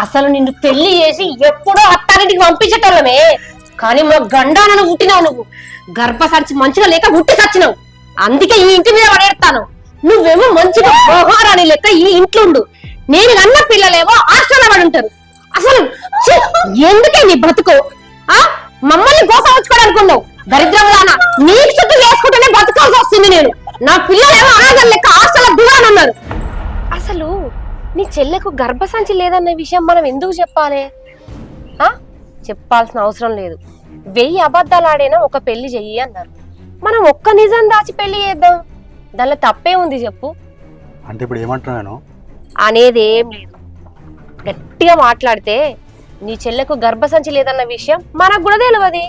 అసలు నిన్ను పెళ్లి చేసి ఎప్పుడో అత్తారింటికి పంపించటోళ్ళమే, కానీ మా గండానను పుట్టినావు నువ్వు. గర్భసంచి మంచిగా లేక పుట్టి చచ్చినావు, అందుకే ఈ ఇంటి మీద పడేస్తాను. నువ్వేమో మంచిగా మహారాణి లెక్క ఈ ఇంట్లో ఉండు, నేను కన్న పిల్లలేమో హాస్టల్లో పడి ఉంటారు. అసలు ఛీ, ఎందుకే నీ బతుకు? మమ్మల్ని గోసవచ్చుకోవాలనుకున్నావు దరిద్రంగానా? నీకు చుట్టూ వేసుకుంటూనే బతకాల్సి వస్తుంది. నేను నా పిల్లలేమో అనాథల లెక్క హాస్టల్లో దిగానన్నారు. అసలు నీ చెల్లెకు గర్భసంచి లేదన్న విషయం మనం ఎందుకు చెప్పాలి? చెప్పాల్సిన అవసరం లేదు. 1000 అబద్ధాలు ఆడైనా ఒక పెళ్లి చెయ్యి అన్నారు. మనం ఒక్క నిజం దాచి పెళ్లి చేద్దాం, దానిలో తప్పే ఉంది చెప్పు? అంటే ఇప్పుడు ఏమంటున్నాను అనేది ఏం లేదు. గట్టిగా మాట్లాడితే నీ చెల్లెకు గర్భసంచి లేదన్న విషయం మనకు కూడా తెలియదు.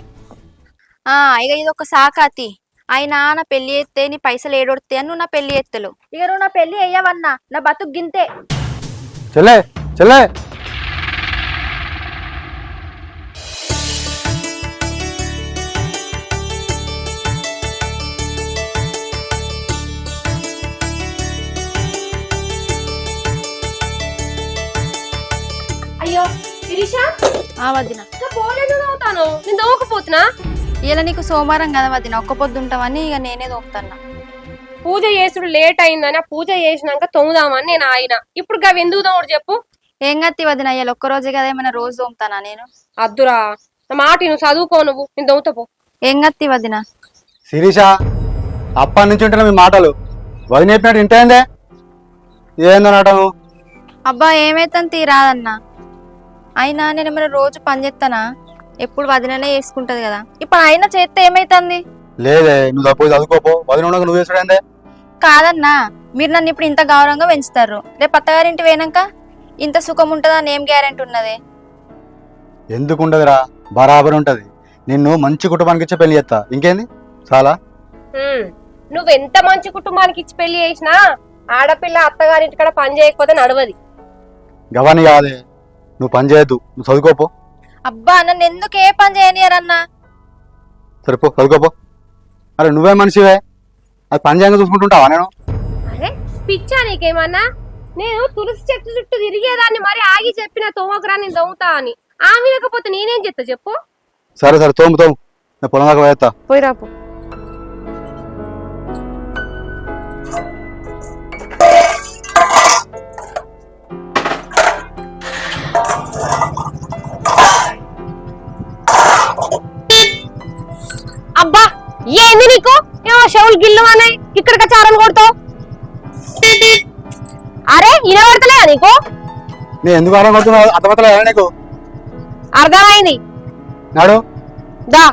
ఇక ఇది ఒక సాకాతి. ఆయన నా పెళ్లి ఎత్తే నీ పైసలు ఏడొడితే అని నువ్వు నా పెళ్లి ఎత్తలు. ఇక నువ్వు నా పెళ్లి అయ్యావన్నా నా బతుకు గింతే. చెల్లె చెల్లె అయ్యో శిరీషా, వదిన పోలేదు అవుతాను, నేను దోకపోతున్నా. ఇలా నీకు సోమవారం కదా వదిన, ఒక్క పొద్దు ఉంటావని ఇక నేనే దోపుతాన్నా. పూజ చేసుడు లేట్ అయిందని పూజ చేసినాక తొమ్ముదామని నేను ఆయన. ఇప్పుడు గవి ఎందుకు తోడు చెప్పు? ఏం గత్తి వదిన, ఇవాళ ఒక్కరోజే కదా, ఏమైనా రోజు దోముతానా నేను? అద్దురా నా మాట నువ్వు చదువుకో, నువ్వు నేను దొంగతపో. ఏం గత్తి వదిన? శిరీష, అప్పటి నుంచి ఉంటున్నా మీ మాటలు వదిన చెప్పినట్టు ఇంటేందే ఏందనటము? అబ్బా ఏమైతుంది తీరాదన్నా. అయినా నేను ఏమైనా రోజు పని చేస్తానా? ఎప్పుడు వదిననే వేసుకుంటది కదా, ఇప్పుడు ఆయన చేస్తే ఏమైతుంది? లేదే, నువ్వు తప్పు చదువుకోపో, వదిన ఉండగా నువ్వు వేసుడేందే? కాదన్నా, మీరు నన్ను ఇప్పుడు ఇంత గౌరవంగా పెంచుతారు, రేపు అత్తగారింటి పోయినాక ఇంత సుఖం ఉంటుందని ఏం గ్యారెంటీ ఉన్నది? ఎందుకు ఉండదురా, బరాబర్ ఉంటది. నిన్ను మంచి కుటుంబానికి ఇచ్చే పెళ్లి చేస్తా, ఇంకేంది చాలా. నువ్వెంత మంచి కుటుంబానికి ఇచ్చి పెళ్లి చేసినా ఆడపిల్ల అత్తగారింటి కాడ పని చేయకపోతే నడవది. గవాని కాదే, నువ్వు పని చేయొద్దు, నువ్వు చదువుకోపో. అబ్బా నన్ను ఎందుకు ఏ పని చేయనియారన్నా? సరిపో చదువుకోపో. అరే నువ్వే మనిషివే, అది పని చేయంగా చూసుకుంటుంటావా? నేను అరే పిచ్చా నీకేమన్నా? నేను తులసి చెట్టు చుట్టూ తిరిగేదాన్ని మరి ఆగి చెప్పిన తోమకురా నేను తోముతా అని. ఆమె లేకపోతే నేనేం చెప్తా చెప్పు? సరే సరే తోము తోము, నేను పొలం దాకా పోయేస్తా. పోయిరాపు. అబ్బా ఏంది నీకు? ఏమో షవులు గిల్లు అన్నాయి, ఇక్కడికి చారని కొడతావు. అరే వినబడతలేదా నీకు? నేను ఎందుకు ఆరం కొడుతున్నావు? అర్థమవుతలేదా నీకు? అర్థమైంది, నాడు దా.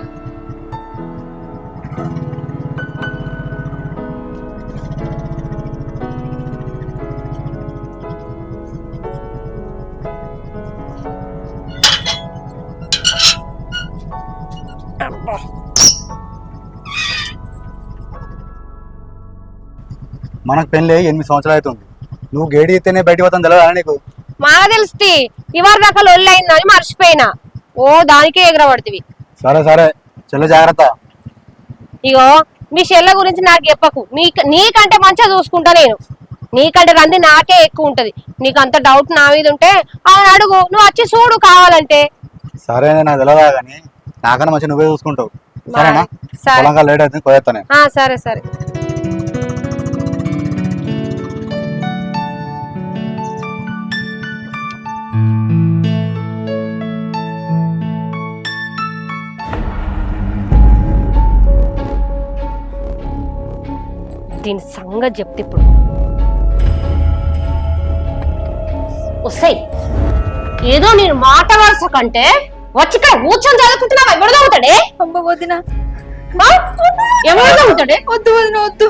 మనకు పెళ్ళి 8 సంవత్సరాలు అవుతుంది. నువ్వు గేడి ఎత్తేనే బయట పోతాను తెలియదా నీకు? మాకు తెలుస్తుంది, ఇవాళ దాకా లొల్లి అయిందని మర్చిపోయినా. ఓ దానికే ఎగరబడుతుంది. సరే సరే చెల్ల జాగ్రత్త. ఇగో మీ చెల్ల గురించి నాకు చెప్పకు, నీకంటే మంచిగా చూసుకుంటా నేను. నీకంటే రంది నాకే ఎక్కువ ఉంటది. నీకు అంత డౌట్ నా మీద ఉంటే అవును అడుగు, నువ్వు వచ్చి చూడు కావాలంటే. సరే నాకు తెలియదా కానీ నాకన్నా మంచి నువ్వే చూసుకుంటావు. సరేనా? సరే పొలంగా లేట్ అవుతుంది, పోయేస్తాను. సరే సరే. దీని సంగతి చెప్తే ఇప్పుడు వస్తాయి. ఏదో నేను మాట వరుస కంటే వచ్చి ఇక్కడ కూర్చొని చదువుకుంటున్నావా? ఎవరు చదువుతాడే? వదిన ఎవరు చదువుతాడే? వద్దు వదిన వద్దు,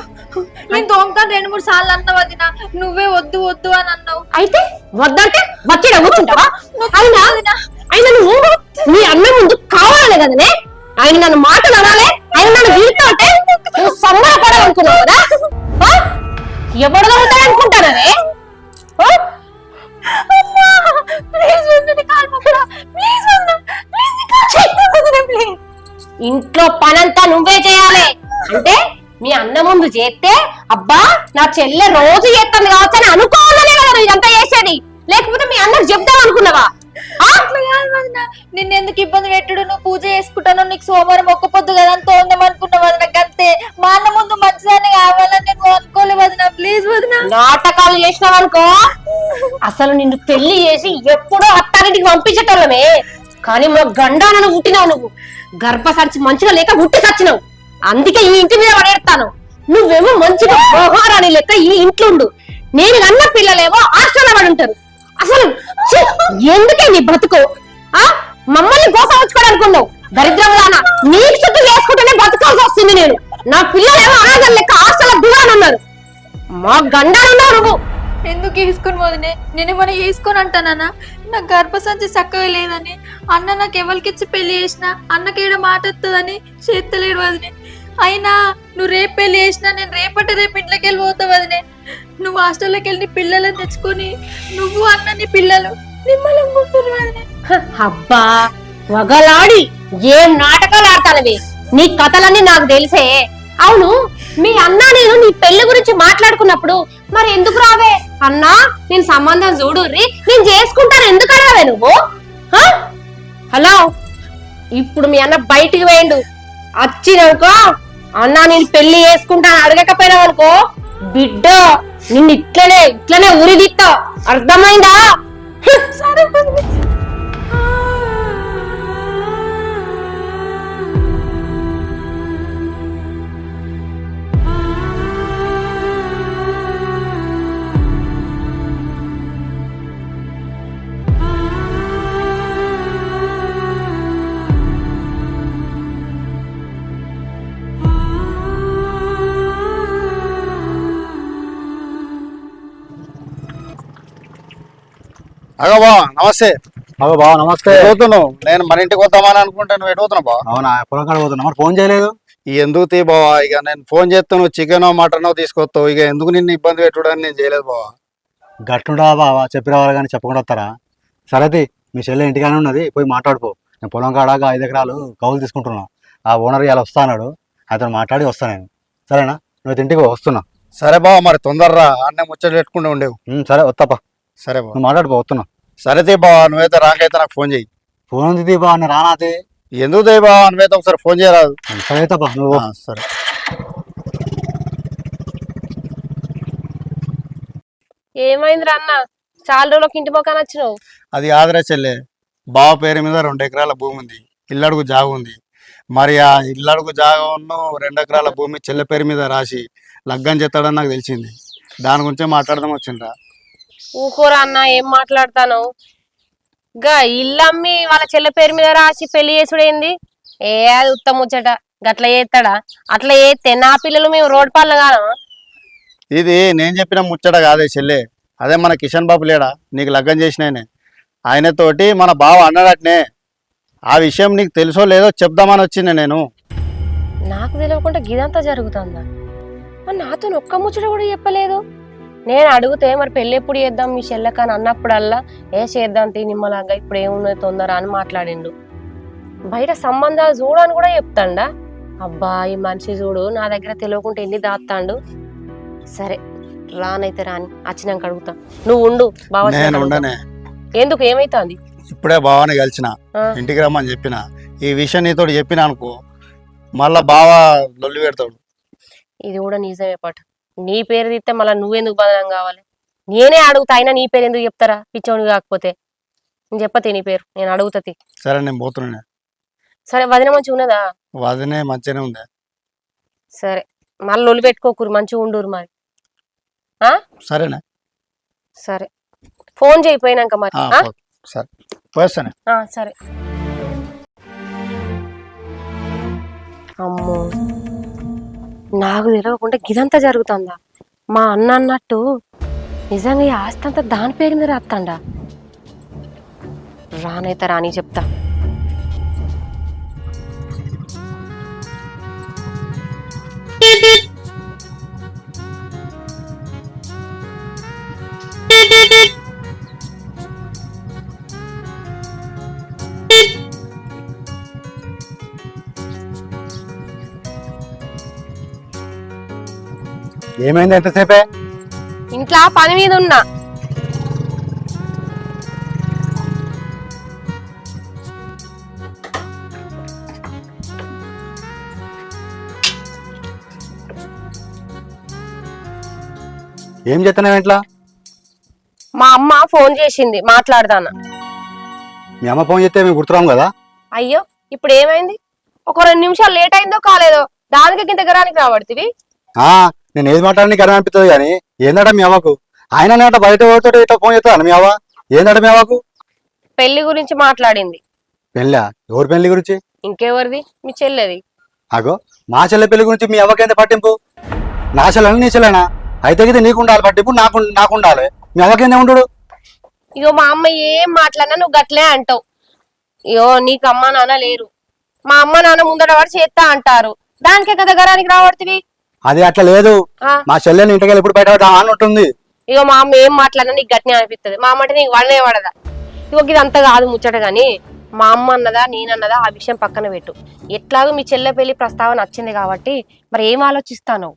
నేను తోముతాను 2-3 సార్లు అన్న వదిన, నువ్వే వద్దు వద్దు అని అన్నావు. అయితే వద్దంటే వచ్చి కూర్చుంటావా? అయినా నువ్వు నీ అన్న ముందు కావాలి కదనే. ఆయన నన్ను మాటలు అనాలే, ఆయన నన్ను వీలుతో అంటే నువ్వు సంబరపడాలనుకున్నావు కదా? ఎవరు చదువుతాడు అనుకుంటానవే? ఇంట్లో పనంతా నువ్వే చేయాలి అంటే మీ అన్న ముందు చేస్తే అబ్బా నా చెల్లె రోజు చేస్తుంది కావచ్చు అని అనుకోవాలనే కదా ఇదంతా చేసేది. లేకపోతే మీ అన్నకు చెప్దాం అనుకున్నావా? నిన్నెందుకు ఇబ్బంది పెట్టుడు? నువ్వు పూజ చేసుకుంటాను, నీకు సోమవారం ఒక్క పొద్దు కదా అని తోందాం అనుకున్నావు వదిన, అంతే. మా అన్న ముందు మంచిదాన్ని కావాలని నేను అనుకోలే వదిన, ప్లీజ్ వదిన. నాటకాలు చేసినావనుకో అసలు నిన్ను పెళ్లి చేసి ఎప్పుడో అత్తారింటికి పంపించేటోళ్ళమే. కానీ మా గండానను పుట్టినావు నువ్వు. గర్భసంచి మంచిగా లేక పుట్టి సచ్చినావు. అందుకే ఈ ఇంటి మీద పడేస్తాను. నువ్వేమో మంచిగా మహారాణి లెక్క ఈ ఇంట్లో ఉండు. నేను కన్న పిల్లలేమో హాస్టల్లో పడి ఉంటారు. అసలు ఛీ, ఎందుకే నీ బతుకు? ఆ మమ్మల్ని గోసవచ్చుకోవాలనుకున్నావు దరిద్రం దానా. నీకు చుట్టూ వేసుకుంటేనే బతకాల్సి వస్తుంది. నేను నా పిల్లలేమో అనాథం లెక్క హాస్టల్లో దిగాను ఉన్నారు. మా గండానున్నావు నువ్వు. ఎందుకు వేసుకొని వదినే? నేనేమన్నా వేసుకొని అంటానా? నాకు గర్భసంచి చక్కగా లేదని అన్న నాకు ఎవరికిచ్చి పెళ్లి చేసిన అన్నకేడ మాట వస్తుందని చేస్తలేడు వదినే. అయినా నువ్వు రేపు పెళ్లి చేసినా నేను రేపు ఇంట్లోకి వెళ్ళి పోతావు వదినే. నువ్వు హాస్టల్లోకి వెళ్ళి పిల్లలను తెచ్చుకొని నువ్వు అన్న నీ పిల్లలు నిమ్మలంగుంటారు వదినే. అబ్బా వగలాడి ఏం నాటకాలు ఆడతానవి. నీ కథలన్నీ నాకు తెలిసే. అవును, మీ అన్న నేను నీ పెళ్లి గురించి మాట్లాడుకున్నప్పుడు మరి ఎందుకు రావే? అన్నా నేను సంబంధం చూడుర్రి, నేను చేసుకుంటాను ఎందుకు అడగవే నువ్వు? హలో, ఇప్పుడు మీ అన్న బయటికి వేయండు. వచ్చినానుకో అన్నా నేను పెళ్లి చేసుకుంటాను అడగకపోయినావు అనుకో బిడ్డ నిన్ను ఇట్లనే ఉరిదిత్తా. అర్థమైందా? సరే అగో బా నమస్తే. అగో బావ నమస్తే. పోతున్నావు? నేను మన ఇంటికి వద్దామని అనుకుంటే నువ్వు ఎటు పోతున్నావు బా? అవునా, పొలం కాడ పోతున్నా. మరి ఫోన్ చేయలేదు? ఎందుకు తీ బావా, ఇక నేను ఫోన్ చేస్తాను చికెనో మటనో తీసుకొస్తావు, ఇక ఎందుకు నిన్ను ఇబ్బంది పెట్టుడని నేను చేయలేదు బావా. గట్టుండా బావా, చెప్పి రావాలి కానీ చెప్పకుండా వస్తారా? సరేది, మీ చెల్లె ఇంటికానే ఉన్నది, పోయి మాట్లాడుకో. నేను పొలం కాడాక 5 ఎకరాలు కౌలు తీసుకుంటున్నా. ఆ ఓనర్ ఇలా వస్తాడు, అతను మాట్లాడి వస్తాను నేను. సరేనా? నువ్వు ఇంటికి వస్తున్నా. సరే బావా, మరి తొందరరా, అన్నే ముచ్చట పెట్టుకుంటూ ఉండేవు. సరే వస్తాపా. సరే బావ, నువ్వు మాట్లాడిపో, వస్తున్నా. సరే తీ బావా, నువ్వైతే రాకైతే నాకు ఫోన్ చెయ్యి. ఫోన్ ఉంది తీ బావ, నేను రానాది. ఎందుకు తీ బావా, నువ్వైతే ఒకసారి ఫోన్ చేయరాదు? సరే అవుతాపా నువ్వు. సరే. ఏమైందిరా అన్న, చాలా రోజులకి ఇంటి మొక్కన వచ్చినావు? అది ఆదరా చెల్లె, బావ పేరు మీద 2 ఎకరాల భూమి ఉంది, ఇల్లడుగు జాగ ఉంది. మరి ఆ ఇల్లడుగు జాగను 2 ఎకరాల భూమి చెల్లె పేరు మీద రాసి లగ్గం చేస్తాడని నాకు తెలిసింది. దాని గురించే మాట్లాడదాం వచ్చిండ్రా. ఊకోరా అన్న, ఏం మాట్లాడతాను? గా ఇల్లమ్మి వాళ్ళ చెల్లె పేరు మీద రాసి పెళ్లి చేసుడేంది? అది ఉత్తమ ముచ్చట. గట్ల చేస్తాడా? అట్లా చేస్తే నా పిల్లలు మేము రోడ్ పాలన కాదా? ఇది నేను చెప్పిన ముచ్చట కాదే చెల్లె, అదే మన కిషన్ బాబు లేడా నీకు లగ్గం చేసినాయనే, ఆయనతోటి మన బావ అన్నాడటనే. ఆ విషయం నీకు తెలుసో లేదో చెప్దామని వచ్చింది నేను. నాకు తెలియకుండా గిదంతా జరుగుతుందా? మరి నాతో ఒక్క ముచ్చట కూడా చెప్పలేదు. నేను అడిగితే మరి పెళ్ళి ఎప్పుడు చేద్దాం మీ చెల్లెకని అన్నప్పుడల్లా చేద్దాం తీ నిమ్మలాగా, ఇప్పుడు ఏమున్నది తొందర అని మాట్లాడిండు. బయట సంబంధాలు చూడని కూడా చెప్తాండా. అబ్బా ఈ మనిషి చూడు నా దగ్గర తెలియకుండా ఎన్ని దాస్తాండు. సరే రానైతే రాని, వచ్చినాక అడుగుతా. నువ్వు ఉండు బావ. నేను ఉండనే. ఎందుకు, ఏమైతుంది? ఇప్పుడే బావని కలిసిన, ఇంటికి రమ్మని చెప్పిన. ఈ విషయం నీతో చెప్పిన అనుకో మళ్ళా బావ లొల్లి పెడతాడు. ఇది కూడా నిజమే పాట. నీ పేరు తీస్తే మళ్ళీ నువ్వెందుకు బదనం కావాలి? నేనే అడుగుతా, అయినా నీ పేరు ఎందుకు చెప్తారా? పిచ్చోని కాకపోతే నేను చెప్పతే నీ పేరు, నేను అడుగుతుంది. సరే నేను పోతున్నా. సరే వదిన మంచిగా ఉన్నదా? వదినే మంచిగానే ఉంది. సరే మళ్ళీ ఒలి పెట్టుకోకూరు, మంచిగా ఉండురు మరి. సరేనా? సరే ఫోన్ చేయిపోయినాక మరి. సరే పోస్తానే. సరే. అమ్మో, నాకు తెలియకుండా గిదంతా జరుగుతుందా? మా అన్న అన్నట్టు నిజంగా ఈ ఆస్తి అంతా దాని పేరు మీద రాస్తాడా? రానైతే రాని చెప్తా. ఏమైంది ఎంతసేపే? ఇంట్లో పని మీద ఉన్నా. ఏం చేస్తున్నావు ఇంట్లో? మా అమ్మ ఫోన్ చేసింది, మాట్లాడదాను. మీ అమ్మ ఫోన్ చేస్తే మేము గుర్తురాము కదా? అయ్యో, ఇప్పుడు ఏమైంది? ఒక 2 నిమిషాలు లేట్ అయిందో కాలేదో దానికి ఇంత దగ్గరానికి రాబడుతుంది. నేను ఏది మాట్లాడి నీకు అర్థం అనిపిస్తుంది కానీ ఏందట మీ అవ్వకు? ఆయన నేట బయట పోతే ఇట్లా ఫోన్ చేస్తాను మీ అవ్వ. ఏందట మీ అవ్వకు? పెళ్లి గురించి మాట్లాడింది. పెళ్ళా? ఎవరి పెళ్లి గురించి? ఇంకెవరిది? మీ చెల్లెది. అగో, మా చెల్లె పెళ్లి గురించి మీ అవ్వకేంత పట్టింపు? నా చెల్లెని నీ చెల్లెనా? అయితే ఇది నీకు ఉండాలి పట్టింపు, నాకు ఉండాలి. మీ అవ్వకేందే ఉండు? ఇగో మా అమ్మ ఏం మాట్లాడినా నువ్వు గట్లే అంటావు. ఇగో నీకు అమ్మ నాన్న లేరు, మా అమ్మ నాన్న ముందట వాడు చేస్తా అంటారు, దానికే కదా దగ్గరానికి రాబడుతుంది. అది అట్లా లేదు. మా చెల్లెని ఇంటికి ఎప్పుడు బయట అని ఉంటుంది. ఇగో మా అమ్మ ఏం మాట్లాడినా నీకు గట్నే అనిపిస్తుంది. మా అమ్మ అంటే నీకు వాడనే వాడదా? ఇగో ఇది అంత కాదు ముచ్చట గాని, మా అమ్మ అన్నదా నేనన్నదా ఆ విషయం పక్కన పెట్టు. ఎట్లాగో మీ చెల్లె పెళ్లి ప్రస్తావన వచ్చింది కాబట్టి మరి ఏం ఆలోచిస్తాను?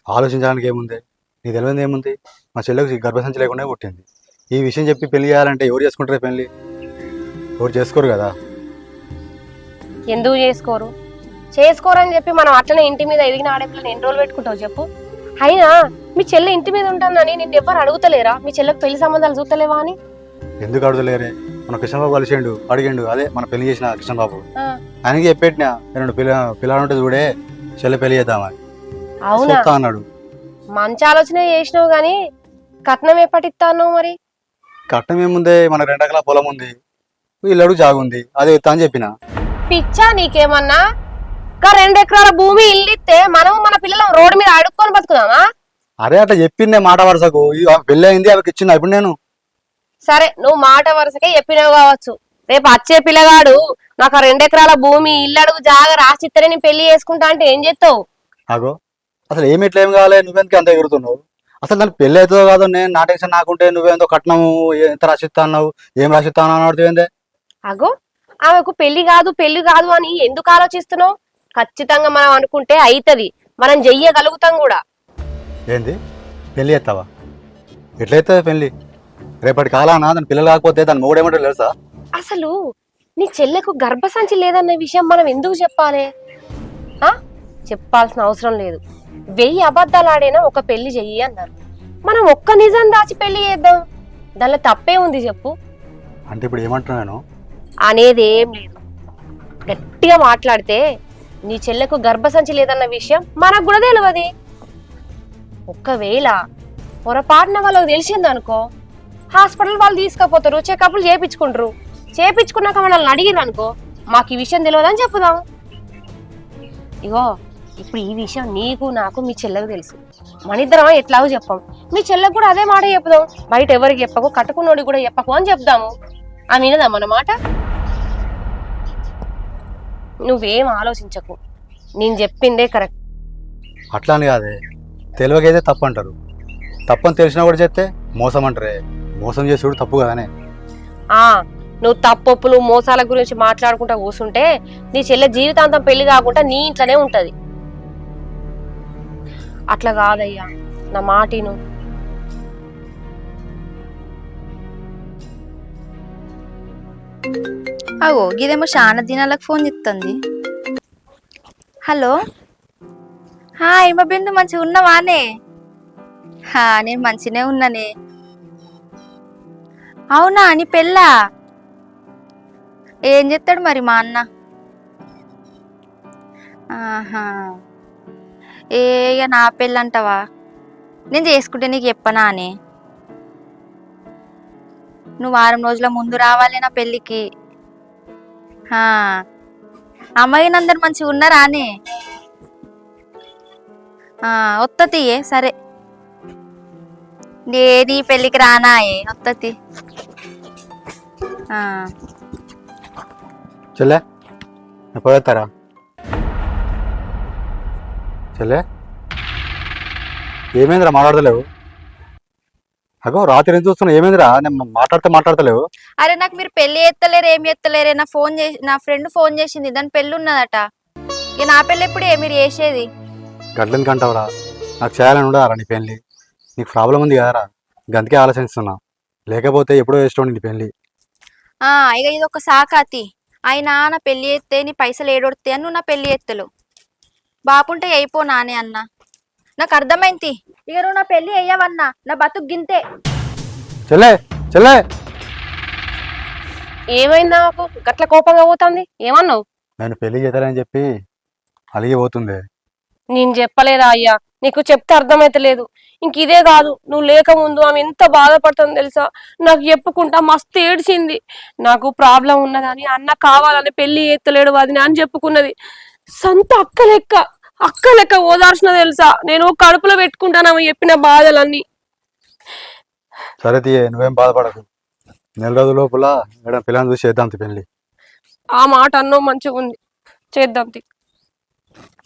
ఆలోచించడానికి ఏముంది? నీ తెలియదు ఏముంది? మా చెల్లెకి గర్భసంచి లేకుండా పుట్టింది. ఈ విషయం చెప్పి పెళ్లి చేయాలంటే ఎవరు చేసుకుంటారు పెళ్లి? ఎవరు చేసుకోరు కదా. ఎందుకు చేసుకోరు? చేసుకోరని చెప్పి మనం అట్లనే ఇంటి మీద ఎదిగిన ఆడపిల్లని ఎన్ని రోజులు పెట్టుకుంటావు చెప్పు? అయినా మీ చెల్లె ఇంటి మీద ఉంటుందని నిన్ను ఎవరు అడుగుతలేరా? మీ చెల్లెకి పెళ్లి సంబంధాలు చూస్తలేవా అని? ఎందుకు అడుగుతలేరే? మన కృష్ణబాబు కలిసిండు, అడిగిండు. అదే మన పెళ్లి చేసిన కృష్ణబాబు. ఆయనకి చెప్పేటినా 2 పిల్లలు ఉంటే చూడే చెల్లె పెళ్లి చేద్దామని. అవునా? అన్నాడు. మంచి ఆలోచన చేసినావు గాని కట్నం ఎప్పటిస్తాను మరి? కట్నం ఏముంది? మన 2 ఎకరాల పొలం ఉంది, ఇల్లు జాగుంది, అదే ఇస్తా అని చెప్పిన. పిచ్చా నీకేమన్నా? 2 ఎకరాల భూమి ఇల్లు ఇస్తే మనం మన పిల్లలు రోడ్డు మీద అడుక్కొని బతుకుదామా? అరే అట్లా చెప్పిందే మాట వరుసకు. పెళ్లి అయింది, ఆమెకి ఇచ్చింది. ఇప్పుడు నేను సరే, నువ్వు మాట వరుసకే చెప్పినావు కావచ్చు. రేపు వచ్చే పిల్లగాడు నాకు 2 ఎకరాల భూమి ఇల్లు అడుగు జాగా రాసిత్తరే నేను పెళ్లి చేసుకుంటా అంటే ఏం చేస్తావు? అగో, అసలు ఇట్లా ఏం కావాలి? నువ్వెందుకు అంత ఎగురుతున్నావు? అసలు దానికి పెళ్లి అవుతుందో కాదో నేను నా టెన్షన్ నాకుంటే నువ్వేందో కట్నము ఎంత రాసిస్తా అన్నావు, ఏం రాసిస్తా అన్నావు అడుగుతుందే. అగో, ఆమెకు పెళ్లి కాదు అని ఎందుకు ఆలోచిస్తున్నావు? ఖచ్చితంగా మనం అనుకుంటే అయితది, మనం చెయ్యగలుగుతాం కూడా. ఏంది పెళ్లి చేస్తావా? ఎట్లయితే పెళ్లి? రేపటి కాలానా దాని పిల్లలు కాకపోతే దాని మొగుడేమంటారు తెలుసా? అసలు నీ చెల్లెకు గర్భసంచి లేదన్న విషయం మనం ఎందుకు చెప్పాలి? చెప్పాల్సిన అవసరం లేదు. 1000 అబద్ధాలు ఆడైనా ఒక పెళ్లి చెయ్యి అన్నారు. మనం ఒక్క నిజం దాచి పెళ్లి చేద్దాం, దానిలో తప్పే ఉంది చెప్పు? అంటే ఇప్పుడు ఏమంటున్నాను అనేది ఏం లేదు. గట్టిగా మాట్లాడితే నీ చెల్లెకు గర్భసంచి లేదన్న విషయం మనకు కూడా తెలియదు. ఒక్కవేళ పొరపాటున వాళ్ళకి తెలిసిందనుకో, హాస్పిటల్ వాళ్ళు తీసుకుపోతారు, చెకప్లు చేయించుకుంటారు. చేయించుకున్నాక మనల్ని అడిగిరు అనుకో, మాకు ఈ విషయం తెలియదని చెప్పుదాం. ఇగో, ఇప్పుడు ఈ విషయం నీకు నాకు మీ చెల్లెకు తెలుసు, మన ఇద్దరం ఎట్లాగో చెప్పాం. మీ చెల్లెకు కూడా అదే మాట చెప్పుదాం. బయట ఎవరికి చెప్పకు, కట్టుకున్నోడికి కూడా చెప్పకు అని చెప్దాము. ఆ వినదా మన మాట? నువ్వేం ఆలోచించకు, నేను చెప్పిందే కరెక్ట్. అట్లా అని కాదే, తెలియకైతే తప్పు అంటారు. తప్పని తెలిసినా కూడా చెప్తే మోసం అంటారే. మోసం చేసుడు తప్పు కదనే. నువ్వు తప్పొప్పులు మోసాల గురించి మాట్లాడుకుంటా కూర్చుంటే నీ చెల్లె జీవితాంతం పెళ్లి కాకుండా నీ ఇంట్లోనే ఉంటది. అట్లా కాదయ్యా, నా మాటిను. అగో, ఇదేమో చాలా దినాలకు ఫోన్ చేస్తుంది. హలో, హాయ్ మా బిందు, మంచిగా ఉన్నావానే? నేను మంచిగానే ఉన్నానే. అవునా, నీ పెళ్ళా? ఏం చెప్తాడు మరి మా అన్న? ఆహా, ఇక నా పెళ్ళి అంటావా? నేను చేసుకుంటే నీకు చెప్పనా అని? నువ్వు 4 రోజుల ముందు రావాలి నా పెళ్ళికి. అమ్మాయిని అందరు మంచిగా ఉన్నారా అని? వత్తతియే, సరే. నీ పెళ్ళికి రానాయే, వత్తతి. చెల్లె పోతారా? చెల్లె ఏమైందిరా మాట్లాడతలేవు? అగో, రాత్రి ఏం చూస్తున్నావు? ఏమైందిరా? నేను మాట్లాడతలేవు. అరే, నాకు మీరు పెళ్లి ఎత్తలేరు, ఏమి ఎత్తలేరే. నా ఫ్రెండ్ ఫోన్ చేసింది, దాని పెళ్ళి ఉన్నదట. ఇక నా పెళ్ళి ఎప్పుడు మీరు చేసేది? గట్లని కంటావురా? నాకు చేయాలని ఉండరా నీ పెళ్ళి? నీకు ప్రాబ్లం ఉంది కదరా, గంతకే ఆలోచిస్తున్నా. లేకపోతే ఎప్పుడో వేసుకోండి నీ పెళ్ళి. ఇక ఇది ఒక సాకాతి. ఆయన నా పెళ్లి ఎత్తే నీ పైసలు ఏడొడితే అని నువ్వు నా పెళ్లి ఎత్తలు. బాపుంటే అయిపో నానే అన్న. నాకు అర్థమైంది. ఇక నువ్వు నా పెళ్లి అయ్యావన్నా నా బతుకు గింతే. చెల్లె చెల్లె ఏమైందా నాకు గట్ల కోపంగా పోతుంది? ఏమన్నావు? నేను పెళ్లి చేస్తానని చెప్పి అలిగి పోతుంది. నేను చెప్పలేదా అయ్యా? నీకు చెప్తే అర్థమైతలేదు. ఇంక ఇదే కాదు, నువ్వు లేకముందు ఆమె ఎంత బాధపడుతుందో తెలుసా? నాకు చెప్పుకుంటా మస్తు ఏడ్చింది. నాకు ప్రాబ్లం ఉన్నదని, అన్న కావాలని పెళ్లి ఎత్తలేడు వదిన అని చెప్పుకున్నది. సొంత అక్క లెక్క ఓదార్చిన తెలుసా? నేను కడుపులో పెట్టుకుంటాను ఆమె చెప్పిన బాధలన్నీ. సరే తీయే, నువ్వేం బాధపడకు. నెల రోజుల లోపల మేడం పిల్లని చూసి చేద్దాం పెళ్లి. ఆ మాట అన్నో మంచిగా ఉంది, చేద్దాం తి.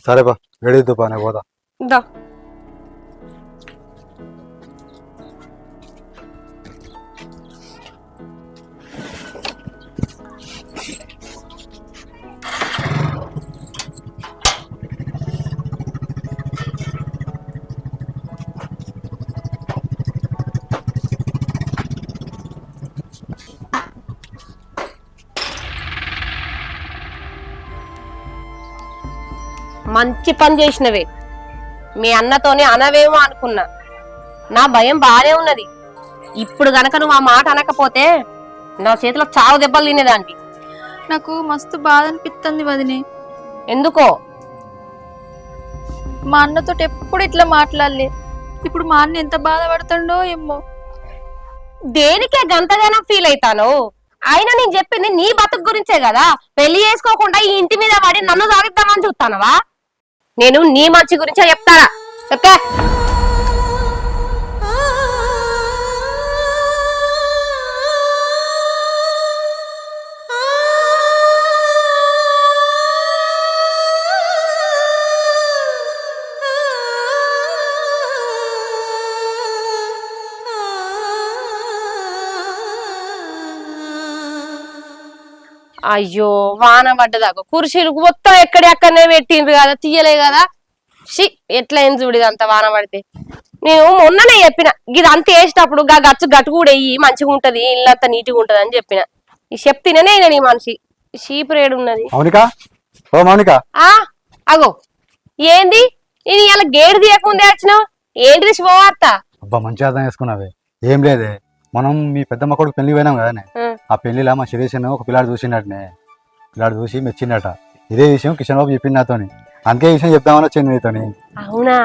సరే బా, రెడీ పా, నేను పోదా. దా. మంచి పని చేసినవే. మీ అన్నతోనే అనవేమో అనుకున్నా. నా భయం బానే ఉన్నది. ఇప్పుడు గనక నువ్వు ఆ మాట అనకపోతే నా చేతిలో చావు దెబ్బలు తినేదానికి. నాకు మస్తు బాధ అనిపిస్తుంది వదినే. ఎందుకో? మా అన్నతో ఎప్పుడు ఇట్లా మాట్లాడలే. ఇప్పుడు మా అన్న ఎంత బాధపడుతుండో ఏమో. దేనికే గంతగానో ఫీల్ అవుతాను? అయినా నేను చెప్పింది నీ బతుకు గురించే కదా. పెళ్లి చేసుకోకుండా ఈ ఇంటి మీద పడి నన్ను సాగిద్దామని చూస్తానవా? నేను నీ మంచి గురించే చెప్తారా? చెప్తే అయ్యో, వాన పడ్డదాకా కుర్చీలు మొత్తం ఎక్కడెక్కడనే పెట్టిండ్రు కదా, తీయలే కదా. షి ఎట్లా ఏం చూడు అంత వాన పడితే. నేను మొన్ననే చెప్పిన ఇదంతా వేసేటప్పుడు గచ్చు గట్టు కూడా వెయ్యి, మంచిగా ఉంటది, ఇల్లంతా నీట్గా ఉంటది అని చెప్పిన. ఈ చెప్తేనే నీ మనిషి షీపురేడు ఉన్నది. ఆ అగో, ఏంది ఇది? ఇలా గేడు తీయకుందే వచ్చినావు? ఏంటిది శుభవార్త? అబ్బా, మంచి అర్థం చేసుకున్నావే. ఏం లేదే, మనం మీ పెద్దమ్మ కొడుకు పెళ్లి పోయినాం కదనే. ఆ పెళ్లిలా మా శిరీష్ ఒక పిల్లాడు చూసినట్టునే. పిల్లాడు చూసి మెచ్చిండట. ఇదే విషయం కిషన్ బాబు చెప్పింది నాతోని. అందుకే విషయం చెప్దామని వచ్చింది నీతోని. అవునా?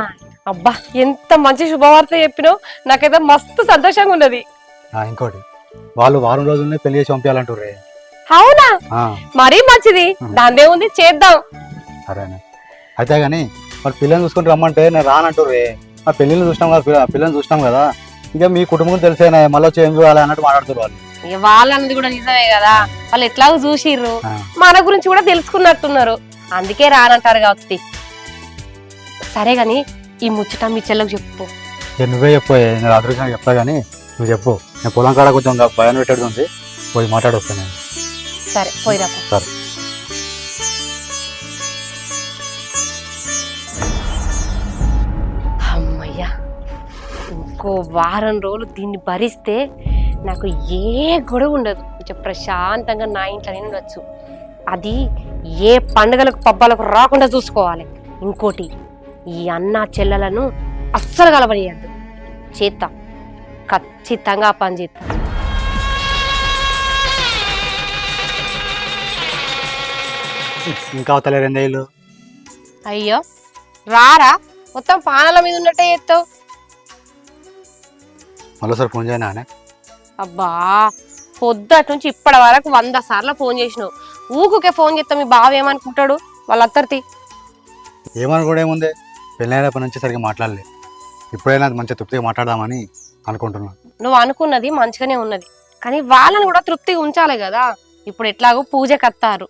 అబ్బా, ఎంత మంచి శుభవార్త చెప్పినావు. నాకైతే మస్తు సంతోషంగా ఉన్నది. ఇంకోటి, వాళ్ళు వారం రోజుల్లోనే పెళ్లి చేసి పంపించాలంటుర్రే. అవునా? మరీ మంచిది, దాందే ఉంది, చేద్దాం. సరేనే. అయితే గాని మరి పిల్లల్ని చూసుకుని రమ్మంటే నేను రానంటుర్రే. ఆ పెళ్లిని చూసినాం కదా, పిల్లల్ని చూసినాం కదా, ఇక మీ కుటుంబం తెలిసేనా, మళ్ళీ వచ్చి ఏం చూడాలి అన్నట్టు మాట్లాడుతున్నారు వాళ్ళు. వాళ్ళన్నది కూడా నిజమే కదా. వాళ్ళు ఎట్లాగో చూసిర్రు, మన గురించి కూడా తెలుసుకున్నట్టున్నారు. అందుకే రానంటారు కాబట్టి. సరే గాని ఈ ముచ్చట మీ చెల్లకు చెప్పు. నువ్వే చెప్పు, నేను అదృష్టంగా చెప్తా గానీ నువ్వు చెప్పు. నేను పొలం కాడ కొంచెం భయం పెట్టేది ఉంది, పోయి మాట్లాడొస్తాను నేను. సరే, పోయిరా. సరే. అమ్మయ్యా, ఇంకో వారం రోజులు దీన్ని భరిస్తే నాకు ఏ గొడవ ఉండదు. కొంచెం ప్రశాంతంగా నా ఇంట్లోనే ఉండొచ్చు. అది ఏ పండుగలకు పబ్బాలకు రాకుండా చూసుకోవాలి. ఇంకోటి, ఈ అన్న చెల్లెలను అస్సలు కలవనియద్దు. చేత్తా, ఖచ్చితంగా పని చేస్తా. ఇంకా అవతలేరు ఎందేళ్ళు. అయ్యో రారా, మొత్తం పానాల మీద ఉన్నట్టే చేస్తావు. మళ్ళీసారి ఫోన్ చేయనా? అబ్బా, పొద్దుటి నుంచి ఇప్పటి వరకు 100 సార్లు ఫోన్ చేసినావు. ఊకుకే ఫోన్ చేస్తా మీ బావ ఏమనుకుంటాడు? వాళ్ళందరిది ఏమనుకోవడం ఏముంది, పెళ్ళైనప్పటి నుంచి సరిగ్గా మాట్లాడలే. ఇప్పుడైనా అది మంచిగా తృప్తిగా మాట్లాడదామని అనుకుంటున్నా. నువ్వు అనుకున్నది మంచిగానే ఉన్నది, కానీ వాళ్ళని కూడా తృప్తిగా ఉంచాలి కదా. ఇప్పుడు ఎట్లాగో పూజకి వస్తారు,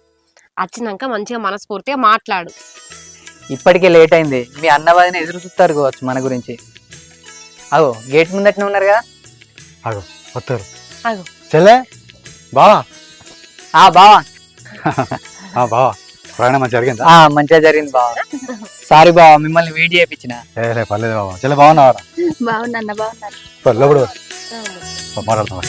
వచ్చినాక మంచిగా మనస్ఫూర్తిగా మాట్లాడు. ఇప్పటికే లేట్ అయింది, మీ అన్న వదిన ఎదురు చూస్తారు కావచ్చు మన గురించి. అగో గేట్ ముందటనే ఉన్నారు కదా. అగో వస్తారు. అగో చెల్లె, బావా. బావా. బావా, ప్రయాణం మంచిగా జరిగిందా? మంచిగా జరిగింది బావా. సారీ బావా, మిమ్మల్ని వెయిట్ చేయించిన. పర్లేదు బావా. చెల్లె బాగున్నావా? బాగున్నా బాగున్నారు. లోపల మాట్లాడుతున్నా.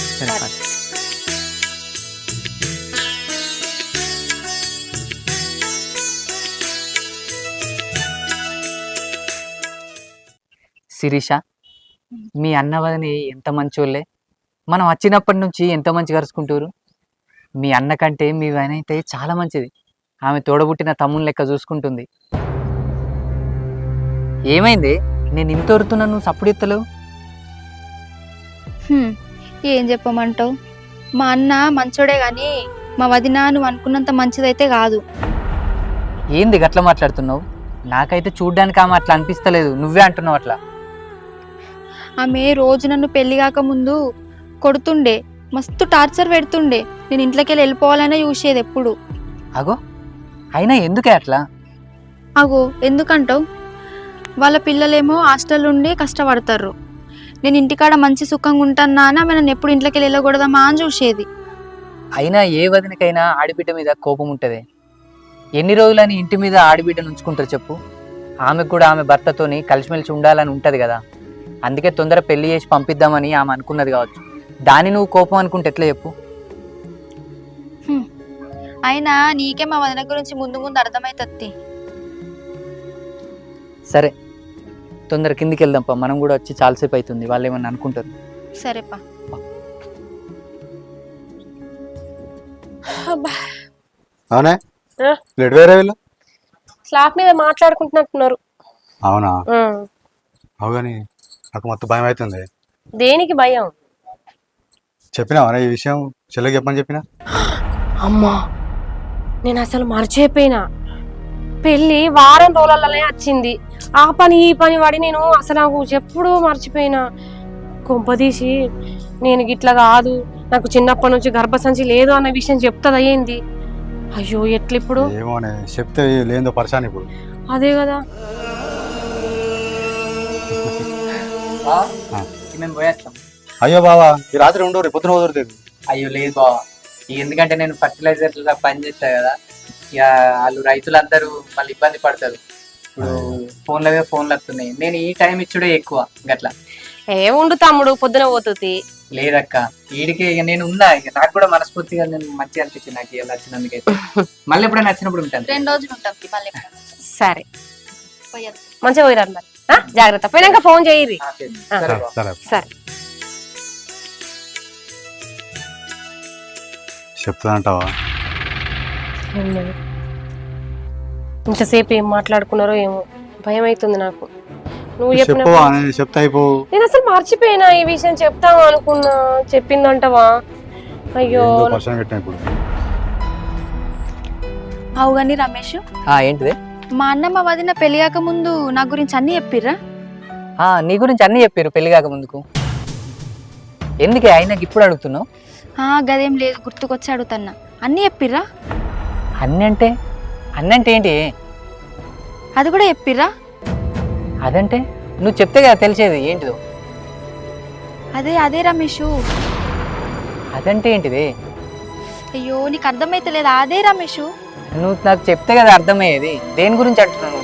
శిరీష, మీ అన్న వదిని ఎంత మంచోళ్ళే, మనం వచ్చినప్పటి నుంచి ఎంత మంచి కలుసుకుంటారు. మీ అన్న కంటే మీ వదిన అయితే చాలా మంచిది. ఆమె తోడబుట్టిన తమ్ముని లెక్క చూసుకుంటుంది. ఏమైంది? నేను ఇంత ఒరుతున్నా, నువ్వు సప్పుడు ఎత్తలేవు. ఏం చెప్పమంటావు, మా అన్న మంచోడే గాని మా వదిన నువ్వు అనుకున్నంత మంచిదైతే కాదు. ఏంది గట్లా మాట్లాడుతున్నావు? నాకైతే చూడ్డానికి ఆమె అట్లా అనిపిస్తలేదు, నువ్వే అంటున్నావు అట్లా. ఆమె రోజు నన్ను పెళ్లి కాక ముందు కొడుతుండే, మస్తు టార్చర్ పెడుతుండే. నేను ఇంట్లోకి వెళ్ళిపోవాలనే చూసేది ఎప్పుడు. అగో, అయినా ఎందుకే అట్లా? అగో ఎందుకంటావు, వాళ్ళ పిల్లలేమో హాస్టల్ ఉండి కష్టపడతారు. నేను ఇంటికాడ మంచి సుఖంగా ఉంటానా అని ఆమె నన్ను ఎప్పుడు ఇంట్లోకి వెళ్ళకూడదమ్మా అని చూసేది. అయినా ఏ వదినకైనా ఆడిబిడ్డ మీద కోపం ఉంటుంది. ఎన్ని రోజులని ఇంటి మీద ఆడిబిడ్డను ఉంచుకుంటారు చెప్పు? ఆమెకు కూడా ఆమె భర్తతోని కలిసిమెలిసి ఉండాలని ఉంటుంది కదా. అందుకే తొందర పెళ్లి చేసి పంపిద్దామని ఆమె అనుకున్నది కావచ్చు. దాన్ని నువ్వు కోపం అనుకుంటే ఎట్లా చెప్పు? అయినా నీకే మా వదిన గురించి ముందు ముందు అర్థమైతది. సరే, తొందర కిందికి వెళ్దాంపా, మనం కూడా వచ్చి చాలాసేపు అవుతుంది, వాళ్ళు ఏమన్నా అనుకుంటారు. సరేపా. అవునే ఆ? లేట్ వేరే వీళ్ళు. స్లాబ్ మీద మాట్లాడుకుంటున్నట్టున్నారు. అవునా? ఉమ్. అవు కానీ నాకు మొత్తం భయం అవుతుంది. దేనికి భయం? చెప్పినావా ఈ విషయం? చెల్లెకి చెప్పని చెప్పినా? అమ్మా, నేను అసలు మర్చిపోయినా. పెళ్ళి వారం రోజులలోనే వచ్చింది. ఆ పని ఈ పని వాడి నేను అసలు నాకు ఎప్పుడు మర్చిపోయినా. కొంపదీసి నేను గిట్లా కాదు, నాకు చిన్నప్పటి నుంచి గర్భసంచి లేదు అన్న విషయం చెప్తుంది అయ్యింది. అయ్యో ఎట్లా ఇప్పుడు? ఏమోనే, చెప్తే లేదో పరిశాన్ ఇప్పుడు. అదే కదా. మేము పోయేస్తాం. అయ్యో బావా, ఈ రాత్రి ఉండవు, రేపు పొద్దున కుదురుతుంది. అయ్యో లేదు బావ, ఎందుకంటే నేను ఫర్టిలైజర్ పని చేస్తా కదా. ఇక వాళ్ళు రైతులందరూ మళ్ళీ ఇబ్బంది పడతారు. ఇప్పుడు ఫోన్లు వస్తున్నాయి, నేను ఈ టైం ఇచ్చుడే ఎక్కువ గట్లా. ఏముండు తమ్ముడు, పొద్దున పోతుంది. లేదక్క, వీడికి ఇక నేను ఉన్నా, ఇక నాకు కూడా మనస్ఫూర్తిగా నేను మంచిగా అనిపించింది నాకు ఇలా నచ్చినందుకైతే. మళ్ళీ ఎప్పుడైనా నచ్చినప్పుడు ఉంటాను. 2 రోజులు ఉంటాం మళ్ళీ. సరే, పోయేది. మంచిగా పోయిరారు మరి. జాగ్రత్త, పోయినాక ఫోన్ చేయరి. సరే బావ. సరే సరే. చెప్తానంటావా? ఇంతసేపు ఏం మాట్లాడుకున్నారో ఏమో, భయం అవుతుంది నాకు. నువ్వు చెప్పవా? చెప్తా అయిపో. నేను అసలు మర్చిపోయినా ఈ విషయం, చెప్తావా అనుకున్నా. చెప్పిందంటవా? అయ్యో. పరిశాన్ పెట్టినా ఇప్పుడు. అవు కానీ రమేష్, ఏంటిది? మా అన్న మా వదిన పెళ్లి కాక ముందు నా గురించి అన్ని చెప్పిర్రా? నీ గురించి అన్ని చెప్పారు పెళ్లి కాక ముందుకు. ఎందుకే ఆయనకి ఇప్పుడు అడుగుతున్నావు? గదేం లేదు, గుర్తుకొచ్చి అడుగుతున్నా. అన్ని చెప్పిర్రా? అన్నంటే ఏంటి? అది కూడా చెప్పిర్రా? అదంటే నువ్వు చెప్తే కదా తెలిసేది ఏంటిదో. అదే రమేషు. అదంటే ఏంటిది? అయ్యో నీకు అర్థమైతే లేదా? అదే రమేషు. నువ్వు నాకు చెప్తే కదా అర్థమయ్యేది. దేని గురించి అంటున్నావు?